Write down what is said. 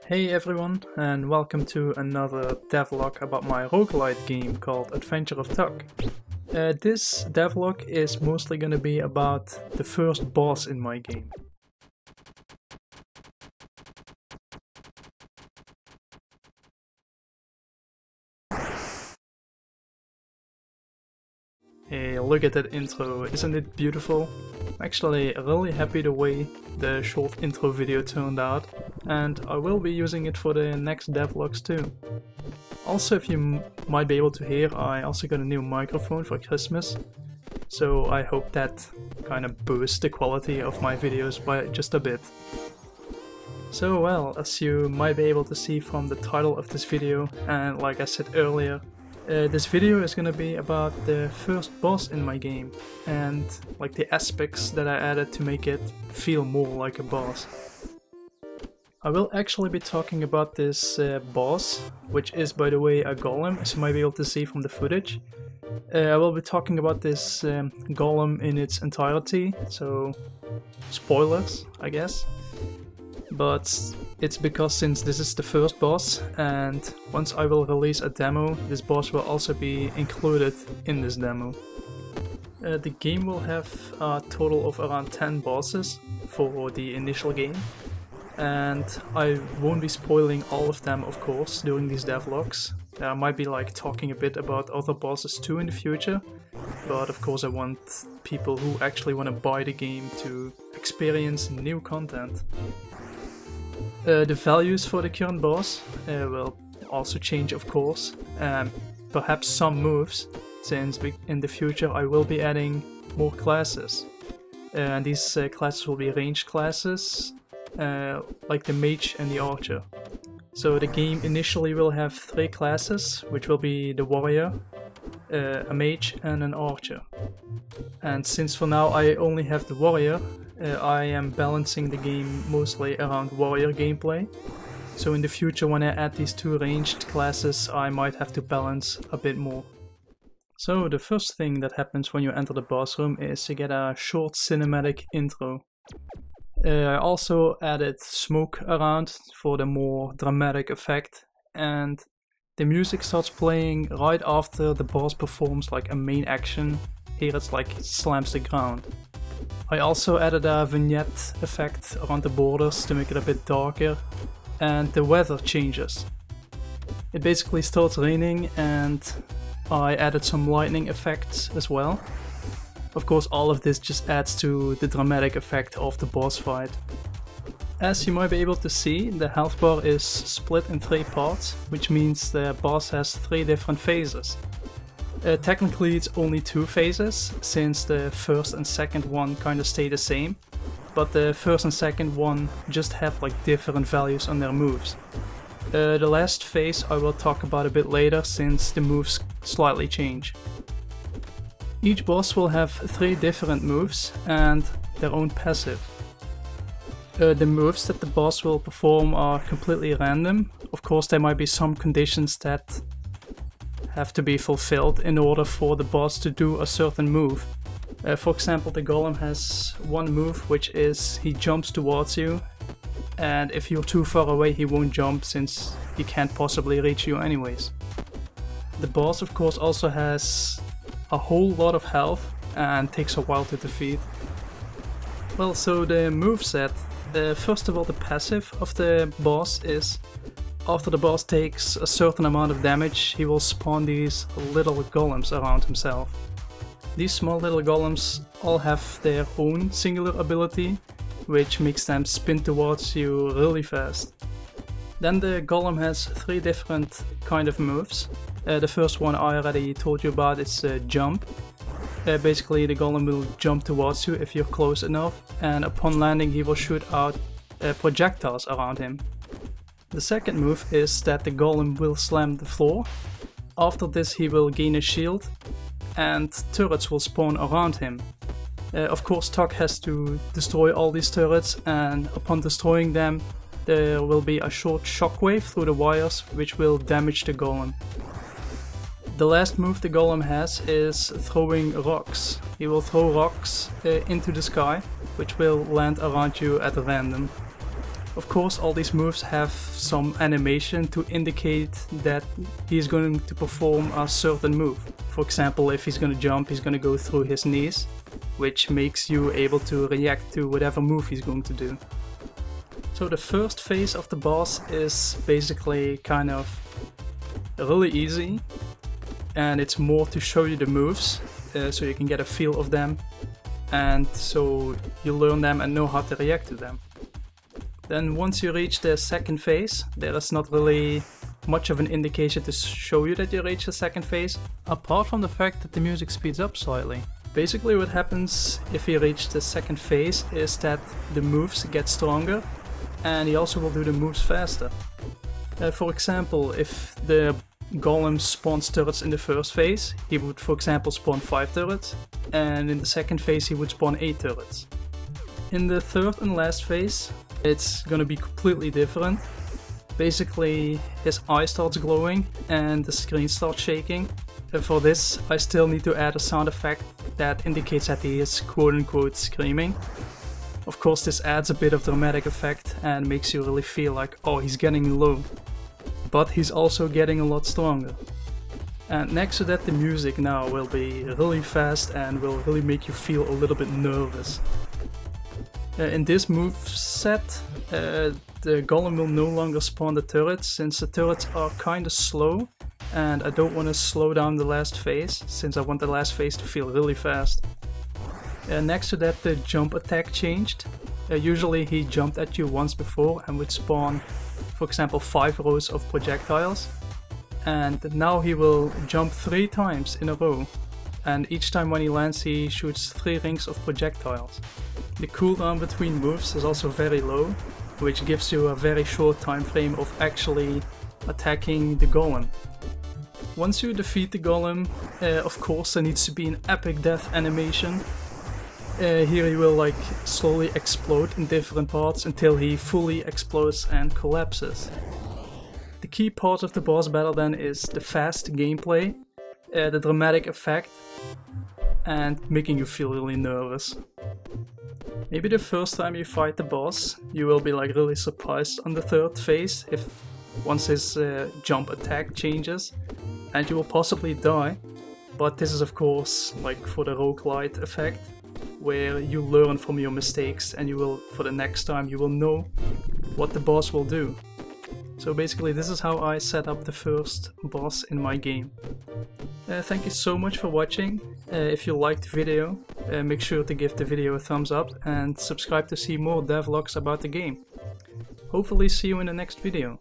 Hey everyone, and welcome to another devlog about my roguelite game called Adventure of Tuck. This devlog is mostly gonna be about the first boss in my game. Hey, look at that intro, isn't it beautiful? I'm actually really happy the way the short intro video turned out, and I will be using it for the next devlogs too. Also, if you might be able to hear, I also got a new microphone for Christmas, so I hope that kind of boosts the quality of my videos by just a bit. So well, as you might be able to see from the title of this video, and like I said earlier, this video is gonna be about the first boss in my game and like the aspects that I added to make it feel more like a boss. I will actually be talking about this boss, which is by the way a golem, as you might be able to see from the footage. I will be talking about this golem in its entirety, so spoilers I guess. But it's because since this is the first boss, and once I will release a demo, this boss will also be included in this demo. The game will have a total of around 10 bosses for the initial game, and I won't be spoiling all of them of course during these devlogs. I might be like talking a bit about other bosses too in the future, but of course I want people who actually want to buy the game to experience new content. The values for the current boss will also change of course, perhaps some moves, since in the future I will be adding more classes. And these classes will be ranged classes, like the mage and the archer. So the game initially will have 3 classes, which will be the warrior, a mage and an archer. And since for now I only have the warrior, I am balancing the game mostly around warrior gameplay. So in the future when I add these 2 ranged classes I might have to balance a bit more. So the first thing that happens when you enter the boss room is you get a short cinematic intro. I also added smoke around for the more dramatic effect, and the music starts playing right after the boss performs like a main action. Here it's like slams the ground. I also added a vignette effect around the borders to make it a bit darker, and the weather changes. It basically starts raining and I added some lightning effects as well. Of course all of this just adds to the dramatic effect of the boss fight. As you might be able to see, the health bar is split in 3 parts, which means the boss has 3 different phases. Technically it's only 2 phases, since the first and second one kinda stay the same, but the first and second one just have like different values on their moves. The last phase I will talk about a bit later, since the moves slightly change. Each boss will have 3 different moves and their own passive. The moves that the boss will perform are completely random. Of course there might be some conditions that have to be fulfilled in order for the boss to do a certain move. For example, the golem has one move, which is he jumps towards you, and if you're too far away he won't jump since he can't possibly reach you anyways. The boss of course also has a whole lot of health and takes a while to defeat. Well, so the moveset. First of all, the passive of the boss is after the boss takes a certain amount of damage, he will spawn these little golems around himself. These small little golems all have their own singular ability, which makes them spin towards you really fast. Then the golem has 3 different kind of moves. The first one I already told you about, it's jump. Basically the golem will jump towards you if you're close enough, and upon landing he will shoot out projectiles around him. The second move is that the golem will slam the floor. After this he will gain a shield and turrets will spawn around him. Of course Tuck has to destroy all these turrets, and upon destroying them there will be a short shockwave through the wires which will damage the golem. The last move the golem has is throwing rocks. He will throw rocks into the sky, which will land around you at random. Of course, all these moves have some animation to indicate that he's going to perform a certain move. For example, if he's going to jump, he's going to go through his knees, which makes you able to react to whatever move he's going to do. So the first phase of the boss is basically kind of really easy, and it's more to show you the moves so you can get a feel of them, and so you learn them and know how to react to them. Then once you reach the second phase, there is not really much of an indication to show you that you reach the second phase, apart from the fact that the music speeds up slightly. Basically what happens if you reach the second phase is that the moves get stronger, and he also will do the moves faster. For example, if the golem spawns turrets in the first phase, he would for example spawn 5 turrets, and in the second phase he would spawn 8 turrets. In the third and last phase, it's gonna be completely different. Basically, his eye starts glowing and the screen starts shaking. And for this, I still need to add a sound effect that indicates that he is quote-unquote screaming. Of course, this adds a bit of dramatic effect and makes you really feel like, oh, he's getting low. But he's also getting a lot stronger. And next to that, the music now will be really fast and will really make you feel a little bit nervous. In this moveset, the golem will no longer spawn the turrets, since the turrets are kinda slow, and I don't want to slow down the last phase, since I want the last phase to feel really fast. Next to that, the jump attack changed. Usually he jumped at you once before and would spawn, for example, 5 rows of projectiles, and now he will jump 3 times in a row, and each time when he lands he shoots 3 rings of projectiles. The cooldown between moves is also very low, which gives you a very short time frame of actually attacking the golem. Once you defeat the golem, of course there needs to be an epic death animation. Here he will like slowly explode in different parts until he fully explodes and collapses. The key part of the boss battle then is the fast gameplay, the dramatic effect, and making you feel really nervous. Maybe the first time you fight the boss, you will be like really surprised on the third phase if once his jump attack changes, and you will possibly die. But this is of course like for the roguelite effect, where you learn from your mistakes and you will, for the next time, you will know what the boss will do. So basically this is how I set up the first boss in my game. Thank you so much for watching. If you liked the video, make sure to give the video a thumbs up and subscribe to see more devlogs about the game. Hopefully see you in the next video.